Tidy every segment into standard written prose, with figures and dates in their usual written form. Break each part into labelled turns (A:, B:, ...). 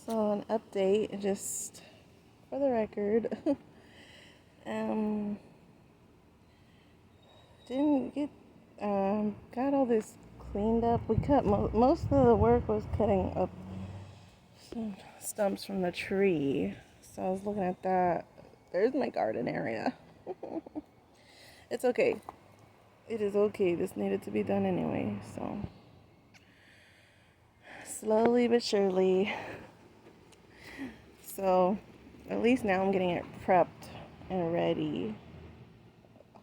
A: So an update, just for the record, um, didn't get got all this cleaned up. We cut most of the work was cutting up some stumps from the tree. So I was looking at that. There's my garden area. It's okay. It is okay. This needed to be done anyway. So slowly but surely. So at least now I'm getting it prepped and ready.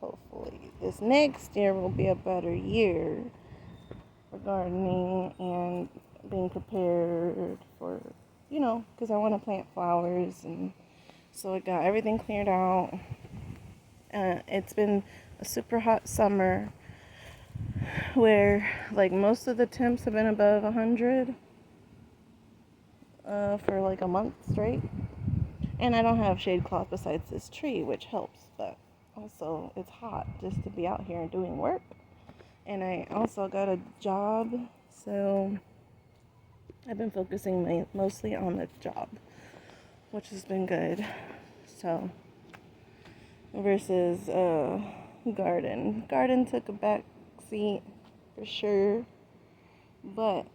A: Hopefully this next year will be a better year for gardening and being prepared for, because I want to plant flowers. And so I got everything cleared out. It's been a super hot summer where like most of the temps have been above 100 for like a month straight. And I don't have shade cloth besides this tree, which helps, but also it's hot just to be out here and doing work. And I also got a job, so I've been focusing mostly on the job, which has been good. So versus garden. Garden took a back seat for sure, but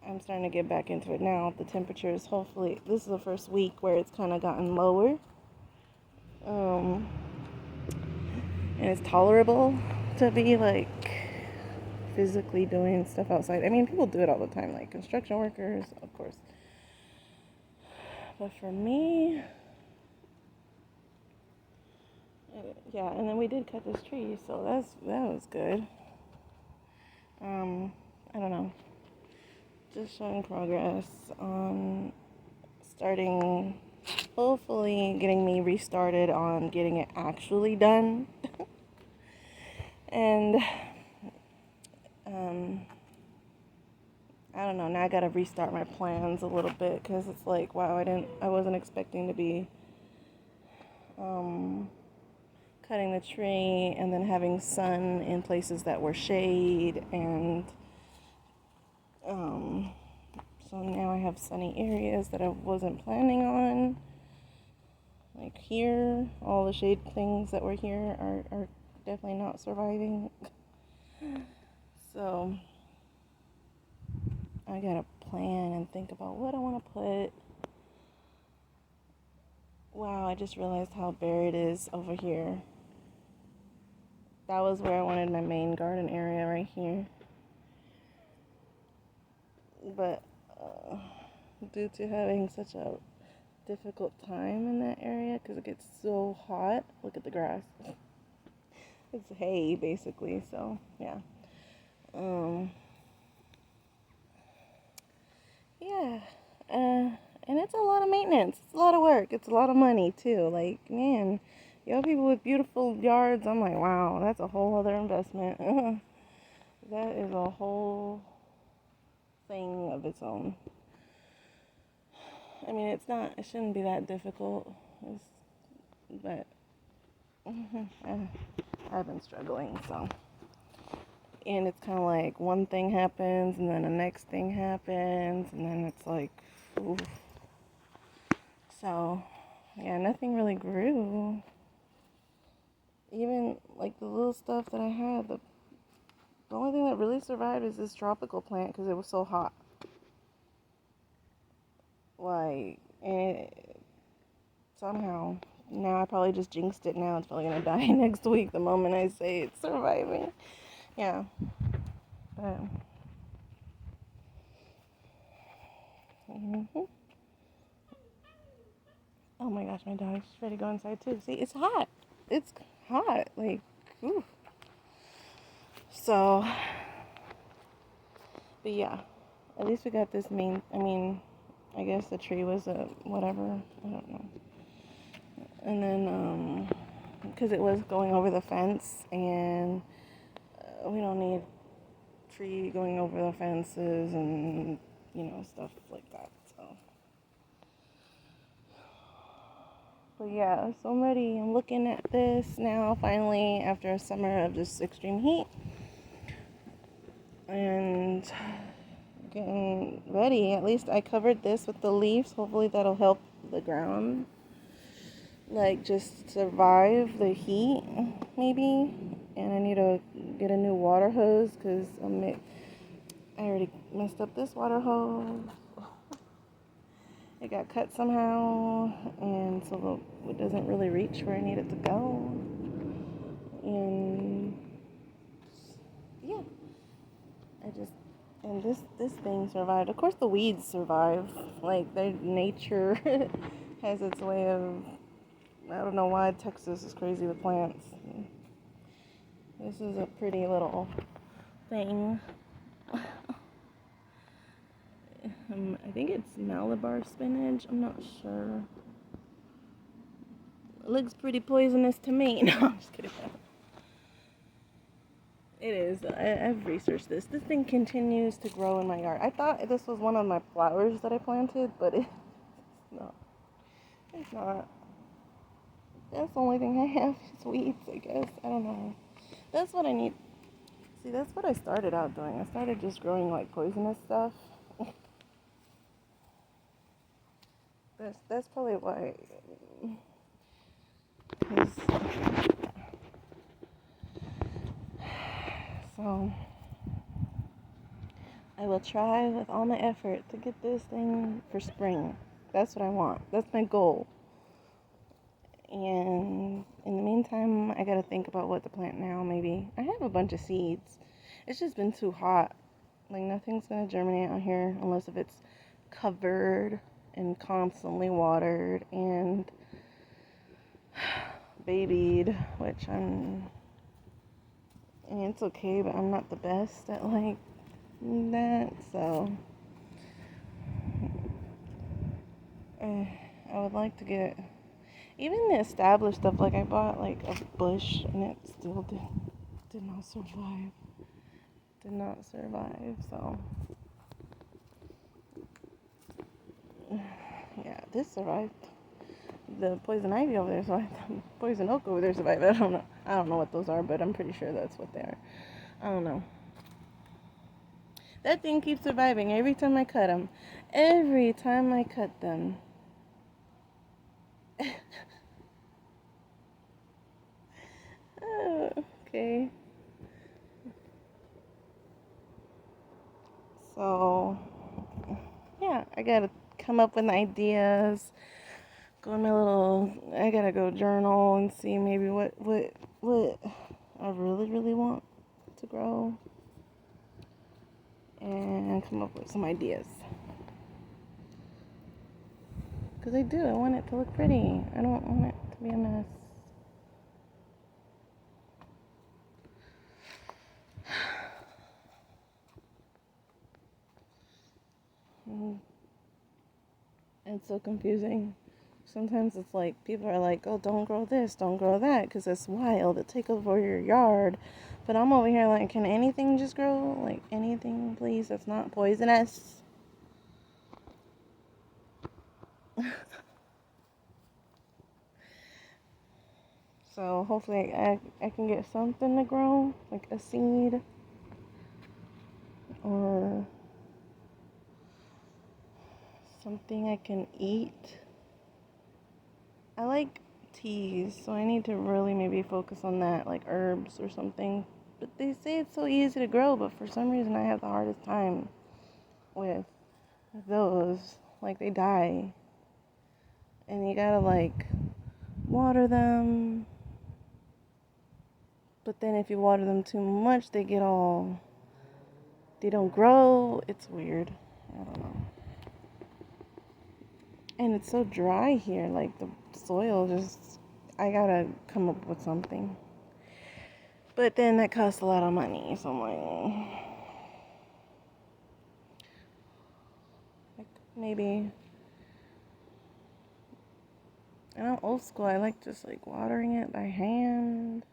A: I'm starting to get back into it now. The temperatures, hopefully, this is the first week where it's kind of gotten lower. And it's tolerable to be like physically doing stuff outside. I mean, people do it all the time, like construction workers, of course. But for me, yeah, and then we did cut this tree, so that was good. I don't know. Just showing progress on starting, hopefully getting me restarted on getting it actually done. And I don't know, now I gotta restart my plans a little bit, because it's like, wow, I wasn't expecting to be cutting the tree and then having sun in places that were shade, and so now I have sunny areas that I wasn't planning on. Like here, all the shade things that were here are definitely not surviving. So I gotta plan and think about what I want to put. Wow, I just realized how bare it is over here. That was where I wanted my main garden area, right here. But due to having such a difficult time in that area, because it gets so hot, look at the grass. It's hay, basically, so yeah. Yeah. And it's a lot of maintenance. It's a lot of work. It's a lot of money, too. Like, man, people with beautiful yards, I'm like, wow, that's a whole other investment. That is a whole thing of its own. I mean, it shouldn't be that difficult. But I've been struggling, so. And it's kind of like one thing happens, and then the next thing happens, and then it's like, oof. So, yeah, nothing really grew. Even like the little stuff that I had, the only thing that really survived is this tropical plant, because it was so hot. Like, somehow, now I probably just jinxed it now. It's probably going to die next week the moment I say it's surviving. Yeah. But, oh my gosh, my dog's ready to go inside too. See, it's hot. It's hot. Like, ooh. So, but yeah, at least we got this I guess the tree was a whatever. I don't know. And then, because it was going over the fence, and we don't need tree going over the fences and, stuff like that. So, but yeah, so I'm ready. I'm looking at this now, finally, after a summer of just extreme heat. And getting ready. At least I covered this with the leaves. Hopefully that'll help the ground, like, just survive the heat, maybe. And I need to get a new water hose because I already messed up this water hose. It got cut somehow, and so it doesn't really reach where I need it to go. And yeah, and this thing survived. Of course, the weeds survive. Like, their nature has its way of. I don't know why Texas is crazy with plants. This is a pretty little thing. I think it's Malabar spinach. I'm not sure. It looks pretty poisonous to me. No, I'm just kidding. It is. I've researched this. This thing continues to grow in my yard. I thought this was one of my flowers that I planted, but it's not. It's not. That's the only thing I have is weeds, I guess. I don't know. That's what I need. See, that's what I started out doing. I started just growing, like, poisonous stuff. That's probably why. 'Cause, so I will try with all my effort to get this thing for spring. That's what I want. That's my goal. And in the meantime, I gotta think about what to plant now, maybe. I have a bunch of seeds. It's just been too hot. Like, nothing's gonna germinate out here unless if it's covered and constantly watered and babied, which I mean, it's okay, but I'm not the best at, like, that, so I would like to get even the established stuff. Like, I bought, like, a bush and it still did not survive. So yeah, this survived. The poison ivy over there survived. Poison oak over there survived. I don't know what those are, but I'm pretty sure that's what they are. I don't know. That thing keeps surviving every time I cut them. Every time I cut them. Okay. So, yeah, I gotta come up with ideas. I gotta go journal and see maybe what I really want to grow. And come up with some ideas. Because I want it to look pretty. I don't want it to be a mess. It's so confusing. Sometimes it's like, people are like, oh, don't grow this, don't grow that, because it's wild, it take over your yard. But I'm over here like, can anything just grow? Like, anything, please, that's not poisonous. So hopefully I can get something to grow, like a seed, or something I can eat. I like teas, so I need to really maybe focus on that, like herbs or something. But they say it's so easy to grow, but for some reason I have the hardest time with those. Like, they die. And you gotta, like, water them. But then if you water them too much, they don't grow. It's weird. I don't know. And it's so dry here, like, the soil I gotta come up with something. But then that costs a lot of money, so I'm like maybe, I know, old school, I like just, like, watering it by hand.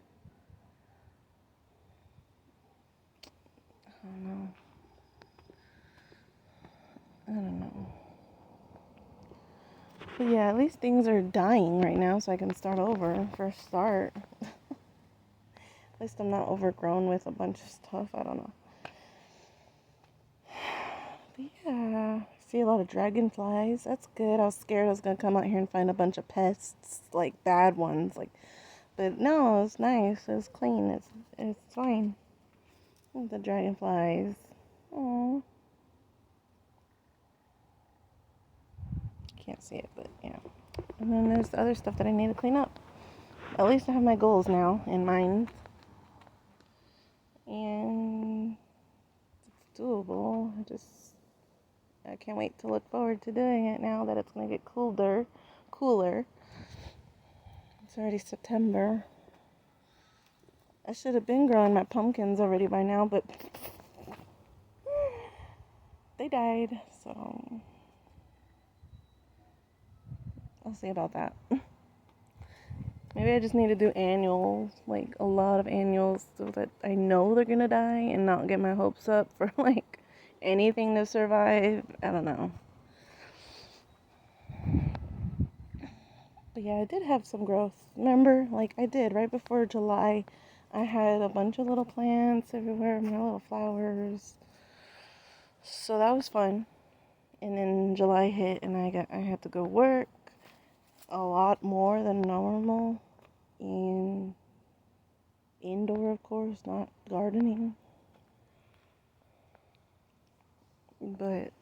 A: I don't know. But yeah, at least things are dying right now, so I can start over for a start. At least I'm not overgrown with a bunch of stuff. I don't know. But yeah, I see a lot of dragonflies. That's good. I was scared I was gonna come out here and find a bunch of pests, like bad ones, like. But no, it's nice. It's clean. It's fine. The dragonflies. Oh, can't see it, but yeah. And then there's the other stuff that I need to clean up. At least I have my goals now in mind, and it's doable. I can't wait to look forward to doing it now that it's gonna get cooler. It's already September. I should have been growing my pumpkins already by now, but they died, so I'll see about that. Maybe I just need to do annuals, like a lot of annuals, so that I know they're gonna die and not get my hopes up for like anything to survive. I don't know. But yeah, I did have some growth. Remember, like I did right before July, I had a bunch of little plants everywhere, my little flowers. So that was fun. And then July hit, and I had to go work a lot more than normal, and indoor, of course, not gardening. But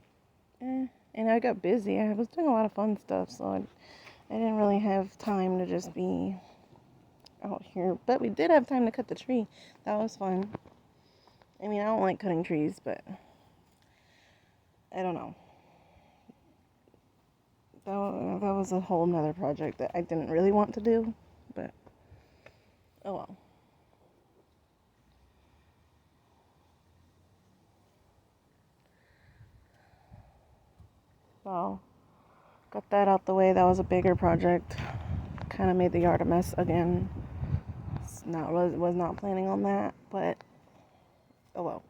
A: and I got busy. I was doing a lot of fun stuff, so I didn't really have time to just be out here. But we did have time to cut the tree. That was fun. I mean, I don't like cutting trees, but I don't know. That was a whole nother project that I didn't really want to do, but oh well. Well, got that out the way. That was a bigger project. Kind of made the yard a mess again. Was not planning on that, but oh well.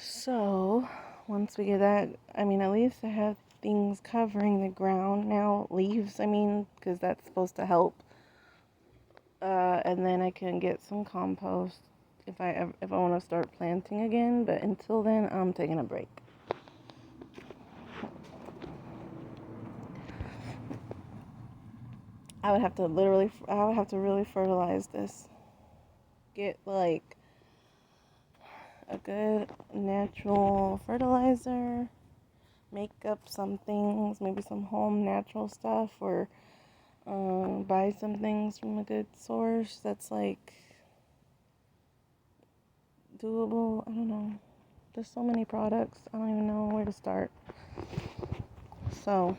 A: So once we get that, I mean, at least I have things covering the ground now. Leaves, I mean, because that's supposed to help. And then I can get some compost if I want to start planting again. But until then, I'm taking a break. I would have to really fertilize this. Get like a good natural fertilizer. Make up some things, maybe some home natural stuff, or buy some things from a good source that's like doable. I don't know. There's so many products. I don't even know where to start. So,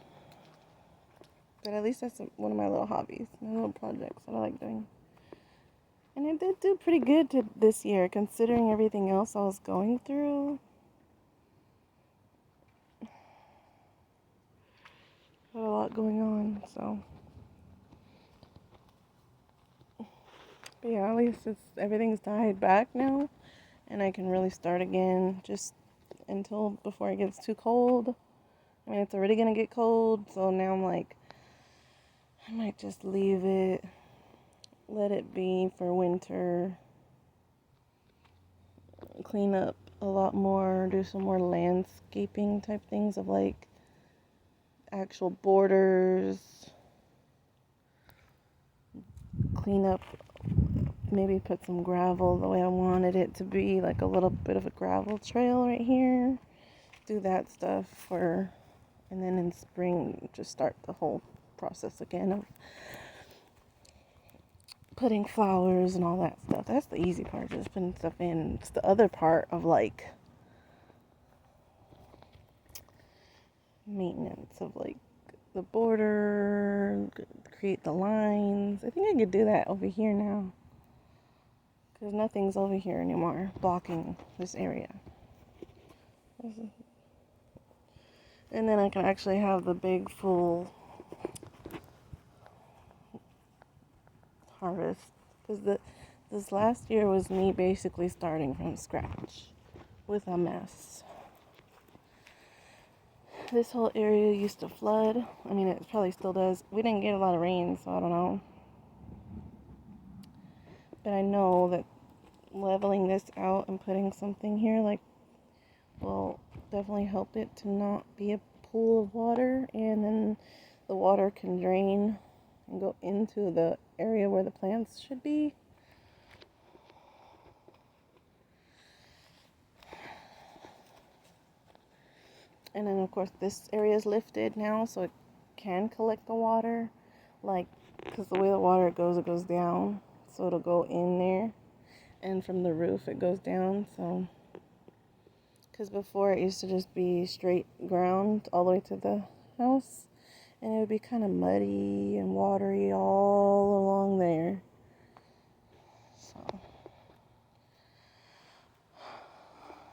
A: but at least that's one of my little hobbies, my little projects that I like doing. And it did do pretty good this year, considering everything else I was going through. Had a lot going on, so. But yeah, at least everything's died back now, and I can really start again just until before it gets too cold. I mean, it's already gonna get cold, so now I'm like, I might just leave it, let it be for winter, clean up a lot more, do some more landscaping type things of like actual borders, clean up, maybe put some gravel the way I wanted it to be, like a little bit of a gravel trail right here. Do that stuff and then in spring just start the whole process again of putting flowers and all that stuff. That's the easy part, just putting stuff in. It's the other part of like maintenance of like the border, create the lines. I think I could do that over here now, because nothing's over here anymore blocking this area. And then I can actually have the big full harvest, because this last year was me basically starting from scratch with a mess. This whole area used to flood. I mean, it probably still does. We didn't get a lot of rain, so I don't know. But I know that leveling this out and putting something here, like, will definitely help it to not be a pool of water, and then the water can drain and go into the area where the plants should be. And then of course this area is lifted now, so it can collect the water, like, because the way the water goes, it goes down, so it'll go in there, and from the roof it goes down. So because before it used to just be straight ground all the way to the house, and it would be kind of muddy and watery all along there. So,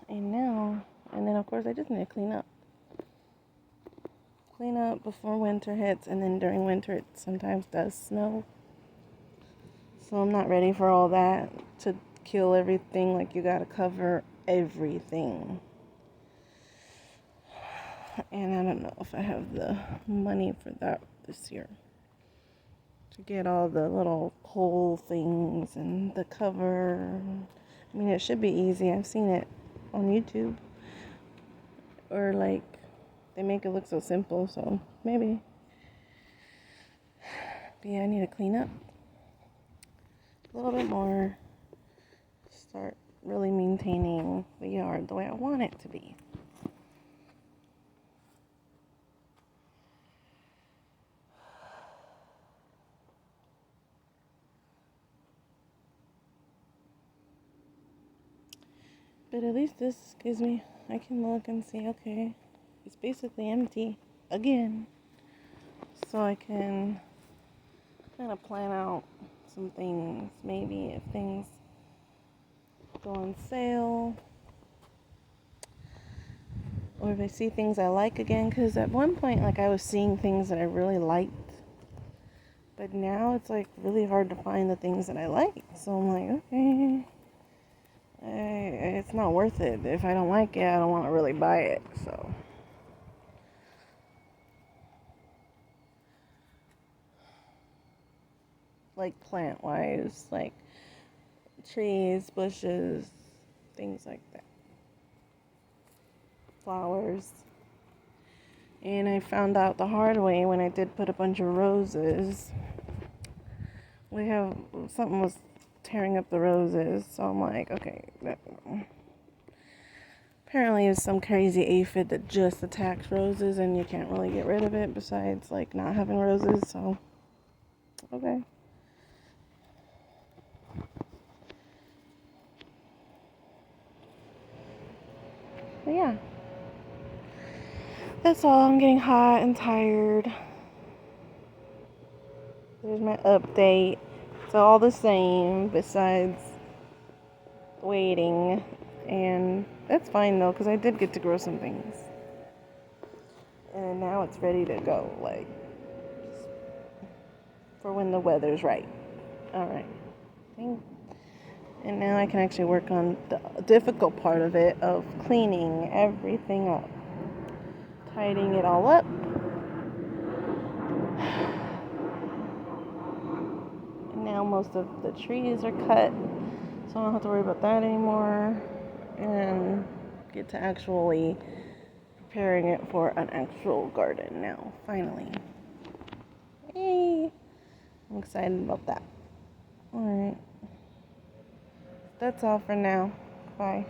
A: and then of course I just need to clean up before winter hits, and then during winter it sometimes does snow. So I'm not ready for all that to kill everything. Like, you gotta cover everything. And I don't know if I have the money for that this year. To get all the little pole things and the cover. I mean, it should be easy. I've seen it on YouTube. Or like, they make it look so simple, so maybe. But yeah, I need to clean up a little bit more. Start really maintaining the yard the way I want it to be. But at least this gives me, I can look and see, okay, it's basically empty again. So I can kind of plan out some things, maybe if things go on sale, or if I see things I like again. Because at one point, like, I was seeing things that I really liked, but now it's like really hard to find the things that I like. So I'm like, okay, it's not worth it. If I don't like it, I don't want to really buy it. So like, plant wise, like trees, bushes, things like that, flowers. And I found out the hard way when I did put a bunch of roses. Something was tearing up the roses, so I'm like, okay, apparently it's some crazy aphid that just attacks roses, and you can't really get rid of it besides like not having roses. So okay. But yeah, that's all. I'm getting hot and tired. There's my update. It's all the same besides waiting, and that's fine though, because I did get to grow some things, and now it's ready to go, like, for when the weather's right. All right. And now I can actually work on the difficult part of it, of cleaning everything up, tidying it all up. And now most of the trees are cut, so I don't have to worry about that anymore, and get to actually preparing it for an actual garden now, finally. Yay! I'm excited about that. Alright. That's all for now. Bye.